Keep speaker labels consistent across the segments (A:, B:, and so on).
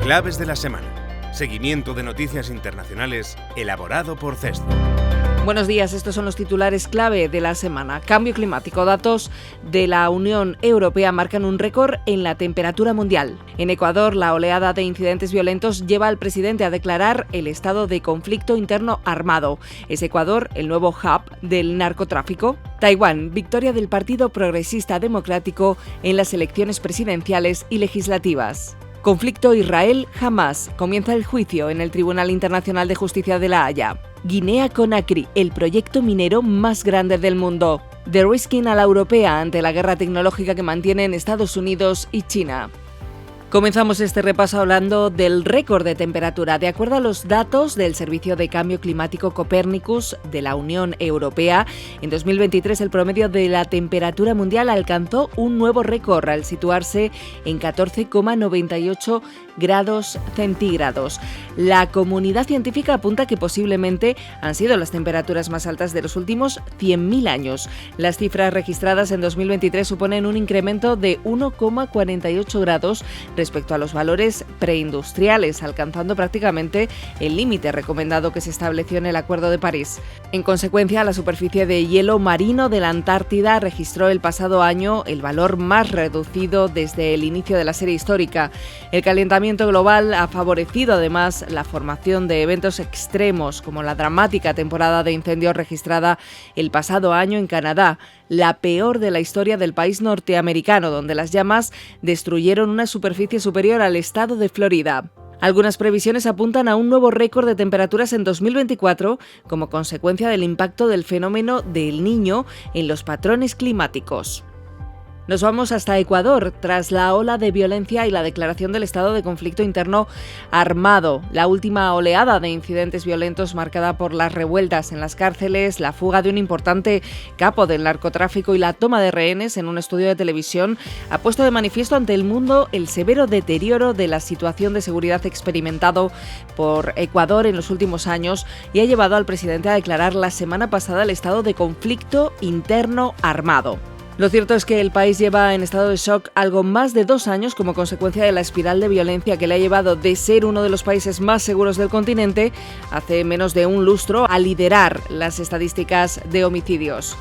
A: Claves de la semana. Seguimiento de noticias internacionales elaborado por CESCI.
B: Buenos días, estos son los titulares clave de la semana. Cambio climático. Datos de la Unión Europea marcan un récord en la temperatura mundial. En Ecuador, la oleada de incidentes violentos lleva al presidente a declarar el estado de conflicto interno armado. ¿Es Ecuador el nuevo hub del narcotráfico? Taiwán, victoria del Partido Progresista Democrático en las elecciones presidenciales y legislativas. Conflicto Israel-Hamás. Comienza el juicio en el Tribunal Internacional de Justicia de La Haya. Guinea-Conakry, el proyecto minero más grande del mundo. De-risking a la europea ante la guerra tecnológica que mantienen Estados Unidos y China. Comenzamos este repaso hablando del récord de temperatura. De acuerdo a los datos del Servicio de Cambio Climático Copernicus de la Unión Europea, en 2023 el promedio de la temperatura mundial alcanzó un nuevo récord al situarse en 14,98 grados centígrados. La comunidad científica apunta que posiblemente han sido las temperaturas más altas de los últimos 100.000 años. Las cifras registradas en 2023 suponen un incremento de 1,48 grados respecto a los valores preindustriales, alcanzando prácticamente el límite recomendado que se estableció en el Acuerdo de París. En consecuencia, la superficie de hielo marino de la Antártida registró el pasado año el valor más reducido desde el inicio de la serie histórica. El calentamiento global ha favorecido además la formación de eventos extremos, como la dramática temporada de incendios registrada el pasado año en Canadá, la peor de la historia del país norteamericano, donde las llamas destruyeron una superficie superior al estado de Florida. Algunas previsiones apuntan a un nuevo récord de temperaturas en 2024 como consecuencia del impacto del fenómeno del Niño en los patrones climáticos. Nos vamos hasta Ecuador, tras la ola de violencia y la declaración del estado de conflicto interno armado. La última oleada de incidentes violentos marcada por las revueltas en las cárceles, la fuga de un importante capo del narcotráfico y la toma de rehenes en un estudio de televisión ha puesto de manifiesto ante el mundo el severo deterioro de la situación de seguridad experimentado por Ecuador en los últimos años y ha llevado al presidente a declarar la semana pasada el estado de conflicto interno armado. Lo cierto es que el país lleva en estado de shock algo más de 2 años como consecuencia de la espiral de violencia que le ha llevado de ser uno de los países más seguros del continente hace menos de un lustro a liderar las estadísticas de homicidios.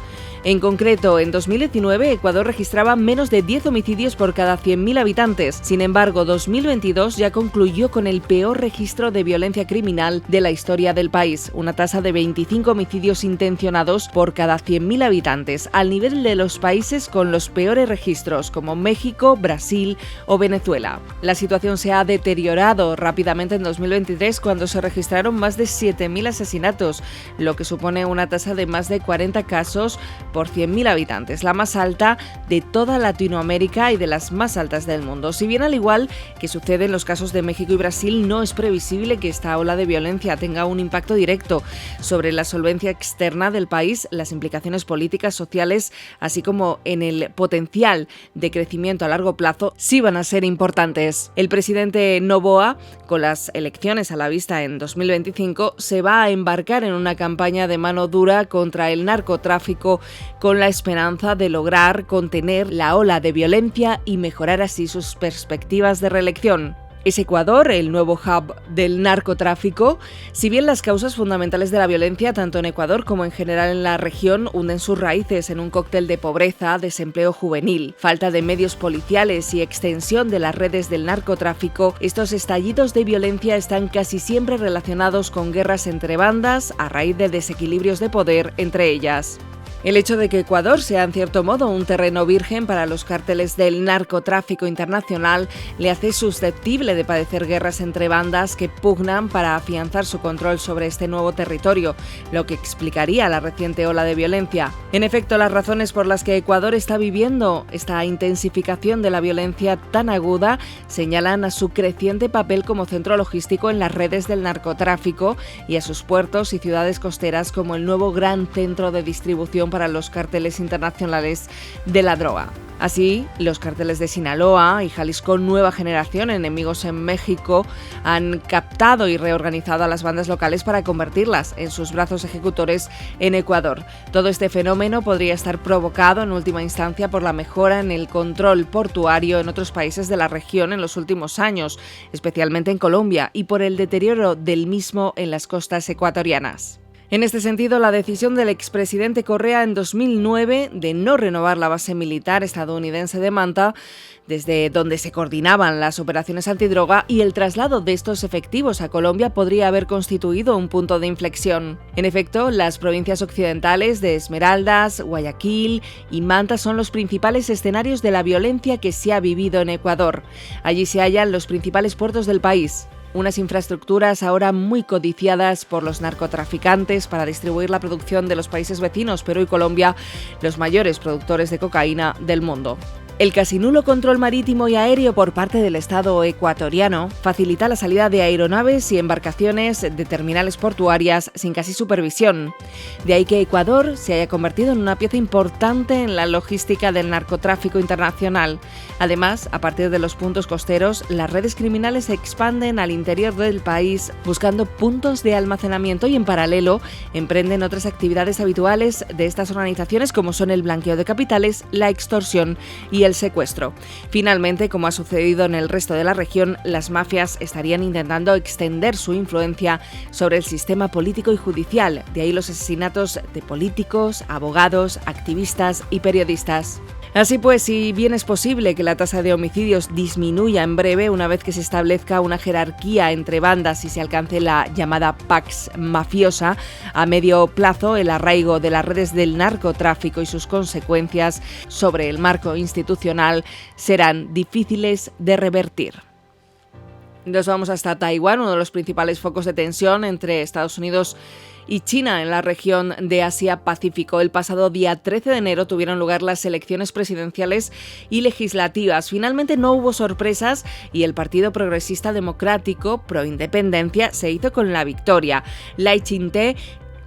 B: En concreto, en 2019, Ecuador registraba menos de 10 homicidios por cada 100.000 habitantes. Sin embargo, 2022 ya concluyó con el peor registro de violencia criminal de la historia del país, una tasa de 25 homicidios intencionados por cada 100.000 habitantes, al nivel de los países con los peores registros, como México, Brasil o Venezuela. La situación se ha deteriorado rápidamente en 2023, cuando se registraron más de 7.000 asesinatos, lo que supone una tasa de más de 40 casos por 100.000 habitantes, la más alta de toda Latinoamérica y de las más altas del mundo. Si bien, al igual que sucede en los casos de México y Brasil, no es previsible que esta ola de violencia tenga un impacto directo sobre la solvencia externa del país, las implicaciones políticas, sociales, así como en el potencial de crecimiento a largo plazo, sí van a ser importantes. El presidente Noboa, con las elecciones a la vista en 2025, se va a embarcar en una campaña de mano dura contra el narcotráfico, con la esperanza de lograr contener la ola de violencia y mejorar así sus perspectivas de reelección. ¿Es Ecuador el nuevo hub del narcotráfico? Si bien las causas fundamentales de la violencia, tanto en Ecuador como en general en la región, hunden sus raíces en un cóctel de pobreza, desempleo juvenil, falta de medios policiales y extensión de las redes del narcotráfico, estos estallidos de violencia están casi siempre relacionados con guerras entre bandas a raíz de desequilibrios de poder entre ellas. El hecho de que Ecuador sea en cierto modo un terreno virgen para los cárteles del narcotráfico internacional le hace susceptible de padecer guerras entre bandas que pugnan para afianzar su control sobre este nuevo territorio, lo que explicaría la reciente ola de violencia. En efecto, las razones por las que Ecuador está viviendo esta intensificación de la violencia tan aguda señalan a su creciente papel como centro logístico en las redes del narcotráfico y a sus puertos y ciudades costeras como el nuevo gran centro de distribución para los cárteles internacionales de la droga. Así, los cárteles de Sinaloa y Jalisco Nueva Generación, enemigos en México, han captado y reorganizado a las bandas locales para convertirlas en sus brazos ejecutores en Ecuador. Todo este fenómeno podría estar provocado en última instancia por la mejora en el control portuario en otros países de la región en los últimos años, especialmente en Colombia, y por el deterioro del mismo en las costas ecuatorianas. En este sentido, la decisión del expresidente Correa en 2009 de no renovar la base militar estadounidense de Manta, desde donde se coordinaban las operaciones antidroga, y el traslado de estos efectivos a Colombia podría haber constituido un punto de inflexión. En efecto, las provincias occidentales de Esmeraldas, Guayaquil y Manta son los principales escenarios de la violencia que se ha vivido en Ecuador. Allí se hallan los principales puertos del país. Unas infraestructuras ahora muy codiciadas por los narcotraficantes para distribuir la producción de los países vecinos, Perú y Colombia, los mayores productores de cocaína del mundo. El casi nulo control marítimo y aéreo por parte del Estado ecuatoriano facilita la salida de aeronaves y embarcaciones de terminales portuarias sin casi supervisión. De ahí que Ecuador se haya convertido en una pieza importante en la logística del narcotráfico internacional. Además, a partir de los puntos costeros, las redes criminales se expanden al interior del país buscando puntos de almacenamiento y en paralelo emprenden otras actividades habituales de estas organizaciones como son el blanqueo de capitales, la extorsión y el secuestro. Finalmente, como ha sucedido en el resto de la región, las mafias estarían intentando extender su influencia sobre el sistema político y judicial, de ahí los asesinatos de políticos, abogados, activistas y periodistas. Así pues, si bien es posible que la tasa de homicidios disminuya en breve una vez que se establezca una jerarquía entre bandas y se alcance la llamada Pax mafiosa, a medio plazo el arraigo de las redes del narcotráfico y sus consecuencias sobre el marco institucional serán difíciles de revertir. Nos vamos hasta Taiwán, uno de los principales focos de tensión entre Estados Unidos y China en la región de Asia-Pacífico. El pasado día 13 de enero tuvieron lugar las elecciones presidenciales y legislativas. Finalmente no hubo sorpresas y el Partido Progresista Democrático pro-independencia se hizo con la victoria. Lai Ching-te,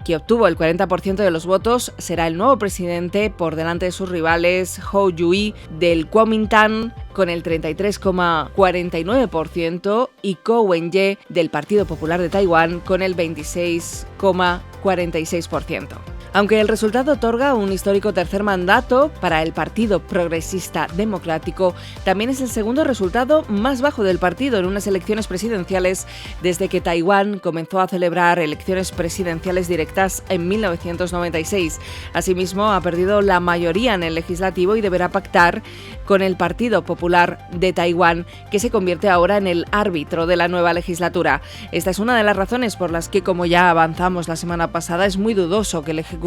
B: que obtuvo el 40% de los votos, será el nuevo presidente por delante de sus rivales Hou Yu del Kuomintang con el 33,49% y Ko Wen-je del Partido Popular de Taiwán con el 26,46%. Aunque el resultado otorga un histórico tercer mandato para el Partido Progresista Democrático, también es el segundo resultado más bajo del partido en unas elecciones presidenciales desde que Taiwán comenzó a celebrar elecciones presidenciales directas en 1996. Asimismo, ha perdido la mayoría en el legislativo y deberá pactar con el Partido Popular de Taiwán, que se convierte ahora en el árbitro de la nueva legislatura. Esta es una de las razones por las que, como ya avanzamos la semana pasada, es muy dudoso que el Ejecutivo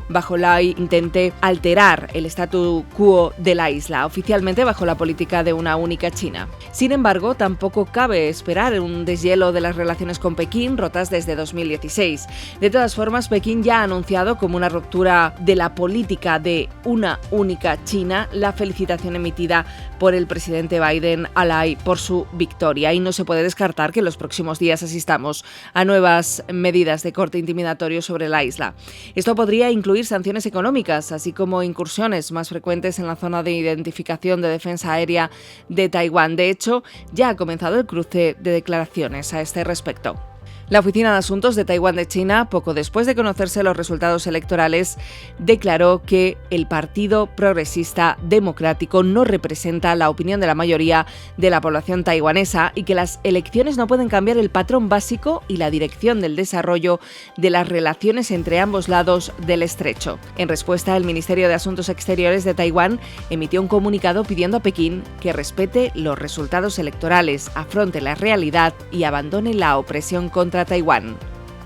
B: bajo Lai intente alterar el statu quo de la isla, oficialmente bajo la política de una única China. Sin embargo, tampoco cabe esperar un deshielo de las relaciones con Pekín, rotas desde 2016. De todas formas, Pekín ya ha anunciado como una ruptura de la política de una única China la felicitación emitida por el presidente Biden a Lai por su victoria, y no se puede descartar que en los próximos días asistamos a nuevas medidas de corte intimidatorio sobre la isla. Esto podría incluir sanciones económicas, así como incursiones más frecuentes en la zona de identificación de defensa aérea de Taiwán. De hecho, ya ha comenzado el cruce de declaraciones a este respecto. La Oficina de Asuntos de Taiwán de China, poco después de conocerse los resultados electorales, declaró que el Partido Progresista Democrático no representa la opinión de la mayoría de la población taiwanesa y que las elecciones no pueden cambiar el patrón básico y la dirección del desarrollo de las relaciones entre ambos lados del estrecho. En respuesta, el Ministerio de Asuntos Exteriores de Taiwán emitió un comunicado pidiendo a Pekín que respete los resultados electorales, afronte la realidad y abandone la opresión contra Taiwán.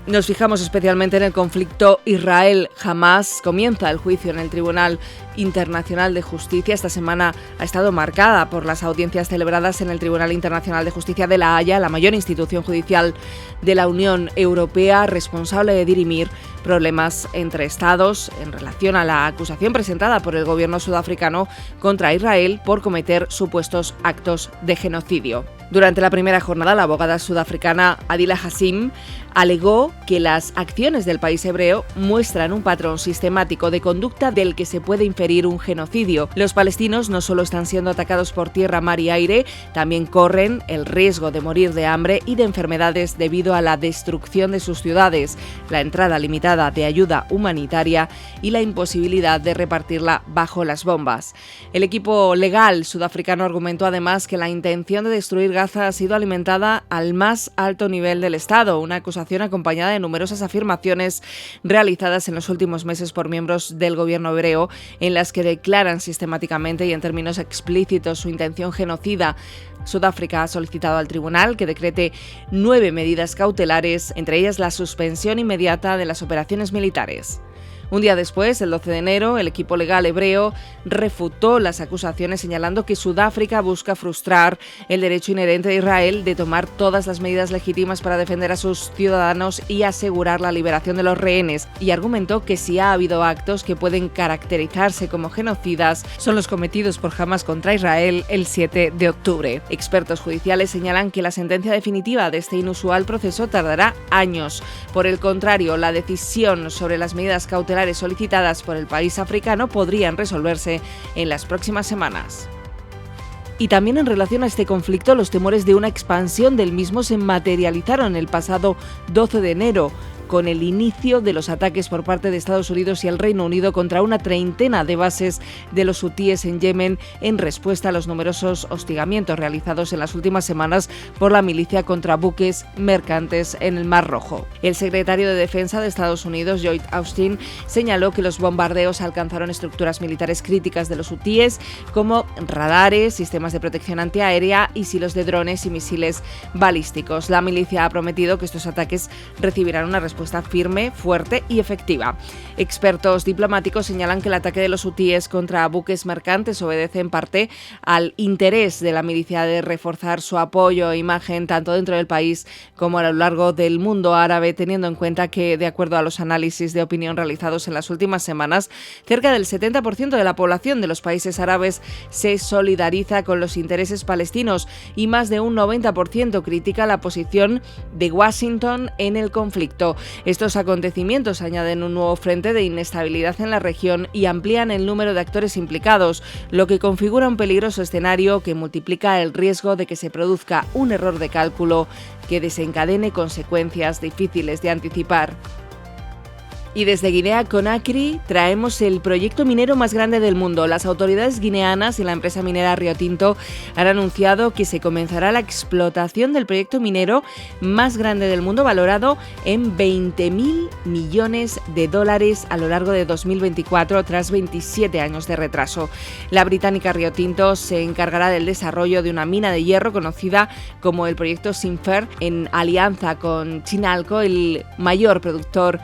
B: Nos fijamos especialmente en el conflicto Israel-Hamás. Comienza el juicio en el Tribunal Internacional de Justicia. Esta semana ha estado marcada por las audiencias celebradas en el Tribunal Internacional de Justicia de La Haya, la mayor institución judicial de la Unión Europea, responsable de dirimir problemas entre Estados en relación a la acusación presentada por el gobierno sudafricano contra Israel por cometer supuestos actos de genocidio. Durante la primera jornada, la abogada sudafricana Adila Hassim alegó que las acciones del país hebreo muestran un patrón sistemático de conducta del que se puede inferir un genocidio. Los palestinos no solo están siendo atacados por tierra, mar y aire, también corren el riesgo de morir de hambre y de enfermedades debido a la destrucción de sus ciudades, la entrada limitada de ayuda humanitaria y la imposibilidad de repartirla bajo las bombas. El equipo legal sudafricano argumentó además que la intención de destruir Gaza ha sido alimentada al más alto nivel del Estado, una acusación acompañada de numerosas afirmaciones realizadas en los últimos meses por miembros del gobierno hebreo, en las que declaran sistemáticamente y en términos explícitos su intención genocida. Sudáfrica ha solicitado al tribunal que decrete 9 medidas cautelares, entre ellas la suspensión inmediata de las operaciones militares. Un día después, el 12 de enero, el equipo legal hebreo refutó las acusaciones señalando que Sudáfrica busca frustrar el derecho inherente de Israel de tomar todas las medidas legítimas para defender a sus ciudadanos y asegurar la liberación de los rehenes, y argumentó que si ha habido actos que pueden caracterizarse como genocidas son los cometidos por Hamas contra Israel el 7 de octubre. Expertos judiciales señalan que la sentencia definitiva de este inusual proceso tardará años. Por el contrario, la decisión sobre las medidas cautelares solicitadas por el país africano podrían resolverse en las próximas semanas. Y también en relación a este conflicto, los temores de una expansión del mismo se materializaron el pasado 12 de enero, con el inicio de los ataques por parte de Estados Unidos y el Reino Unido contra una treintena de bases de los hutíes en Yemen, en respuesta a los numerosos hostigamientos realizados en las últimas semanas por la milicia contra buques mercantes en el Mar Rojo. El secretario de Defensa de Estados Unidos, Lloyd Austin, señaló que los bombardeos alcanzaron estructuras militares críticas de los hutíes, como radares, sistemas de protección antiaérea y silos de drones y misiles balísticos. La milicia ha prometido que estos ataques recibirán una respuesta firme, fuerte y efectiva. Expertos diplomáticos señalan que el ataque de los hutíes contra buques mercantes obedece en parte al interés de la milicia de reforzar su apoyo e imagen tanto dentro del país como a lo largo del mundo árabe, teniendo en cuenta que, de acuerdo a los análisis de opinión realizados en las últimas semanas, cerca del 70% de la población de los países árabes se solidariza con los intereses palestinos y más de un 90% critica la posición de Washington en el conflicto. Estos acontecimientos añaden un nuevo frente de inestabilidad en la región y amplían el número de actores implicados, lo que configura un peligroso escenario que multiplica el riesgo de que se produzca un error de cálculo que desencadene consecuencias difíciles de anticipar. Y desde Guinea-Conakry traemos el proyecto minero más grande del mundo. Las autoridades guineanas y la empresa minera Rio Tinto han anunciado que se comenzará la explotación del proyecto minero más grande del mundo, valorado en $20.000 millones a lo largo de 2024, tras 27 años de retraso. La británica Rio Tinto se encargará del desarrollo de una mina de hierro conocida como el proyecto Simfer, en alianza con Chinalco, el mayor productor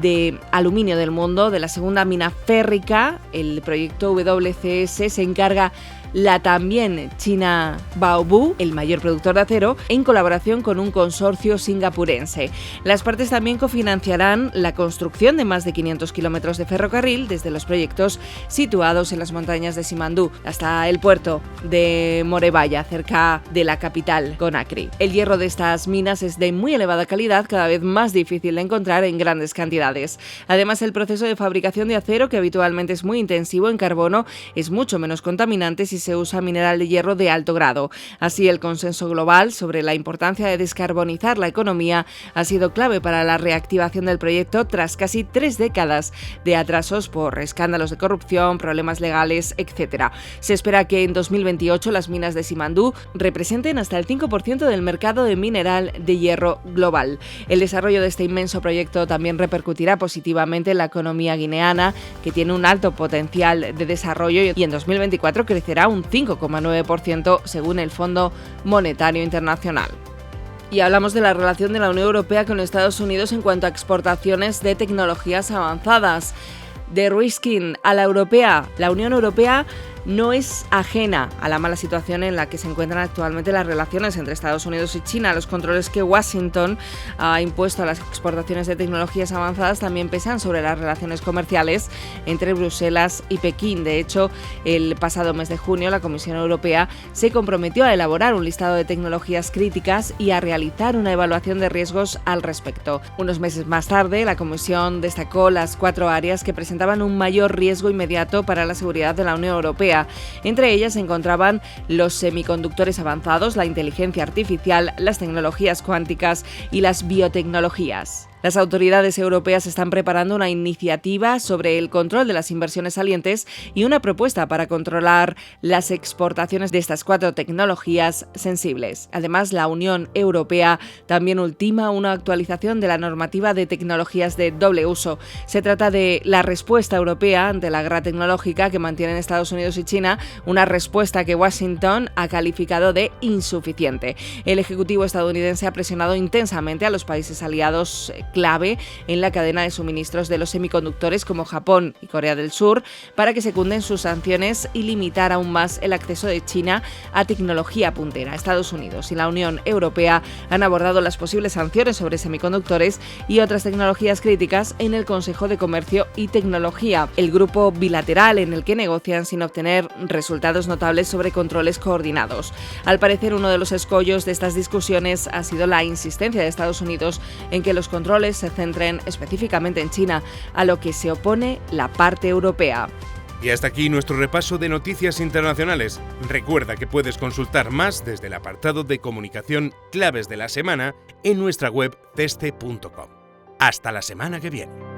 B: de aluminio del mundo. De la segunda mina férrica, el proyecto WCS, se encarga la también china Baowu, el mayor productor de acero, en colaboración con un consorcio singapurense. Las partes también cofinanciarán la construcción de más de 500 kilómetros de ferrocarril desde los proyectos situados en las montañas de Simandou hasta el puerto de Morebaya, cerca de la capital, Conakry. El hierro de estas minas es de muy elevada calidad, cada vez más difícil de encontrar en grandes cantidades. Además, el proceso de fabricación de acero, que habitualmente es muy intensivo en carbono, es mucho menos contaminante si se usa mineral de hierro de alto grado. Así, el consenso global sobre la importancia de descarbonizar la economía ha sido clave para la reactivación del proyecto tras casi 3 décadas de atrasos por escándalos de corrupción, problemas legales, etc. Se espera que en 2028 las minas de Simandou representen hasta el 5% del mercado de mineral de hierro global. El desarrollo de este inmenso proyecto también repercutirá positivamente en la economía guineana, que tiene un alto potencial de desarrollo, y en 2024 crecerá un 5,9% según el Fondo Monetario Internacional. Y hablamos de la relación de la Unión Europea con Estados Unidos en cuanto a exportaciones de tecnologías avanzadas. De-risking a la europea. La Unión Europea no es ajena a la mala situación en la que se encuentran actualmente las relaciones entre Estados Unidos y China. Los controles que Washington ha impuesto a las exportaciones de tecnologías avanzadas también pesan sobre las relaciones comerciales entre Bruselas y Pekín. De hecho, el pasado mes de junio, la Comisión Europea se comprometió a elaborar un listado de tecnologías críticas y a realizar una evaluación de riesgos al respecto. Unos meses más tarde, la Comisión destacó las 4 áreas que presentaban un mayor riesgo inmediato para la seguridad de la Unión Europea. Entre ellas se encontraban los semiconductores avanzados, la inteligencia artificial, las tecnologías cuánticas y las biotecnologías. Las autoridades europeas están preparando una iniciativa sobre el control de las inversiones salientes y una propuesta para controlar las exportaciones de estas 4 tecnologías sensibles. Además, la Unión Europea también ultima una actualización de la normativa de tecnologías de doble uso. Se trata de la respuesta europea ante la guerra tecnológica que mantienen Estados Unidos y China, una respuesta que Washington ha calificado de insuficiente. El Ejecutivo estadounidense ha presionado intensamente a los países aliados clave en la cadena de suministros de los semiconductores como Japón y Corea del Sur para que secunden sus sanciones y limitar aún más el acceso de China a tecnología puntera. Estados Unidos y la Unión Europea han abordado las posibles sanciones sobre semiconductores y otras tecnologías críticas en el Consejo de Comercio y Tecnología, el grupo bilateral en el que negocian sin obtener resultados notables sobre controles coordinados. Al parecer, uno de los escollos de estas discusiones ha sido la insistencia de Estados Unidos en que los controles se centren específicamente en China, a lo que se opone la parte europea.
A: Y hasta aquí nuestro repaso de noticias internacionales. Recuerda que puedes consultar más desde el apartado de comunicación Claves de la Semana en nuestra web ceste.com. Hasta la semana que viene.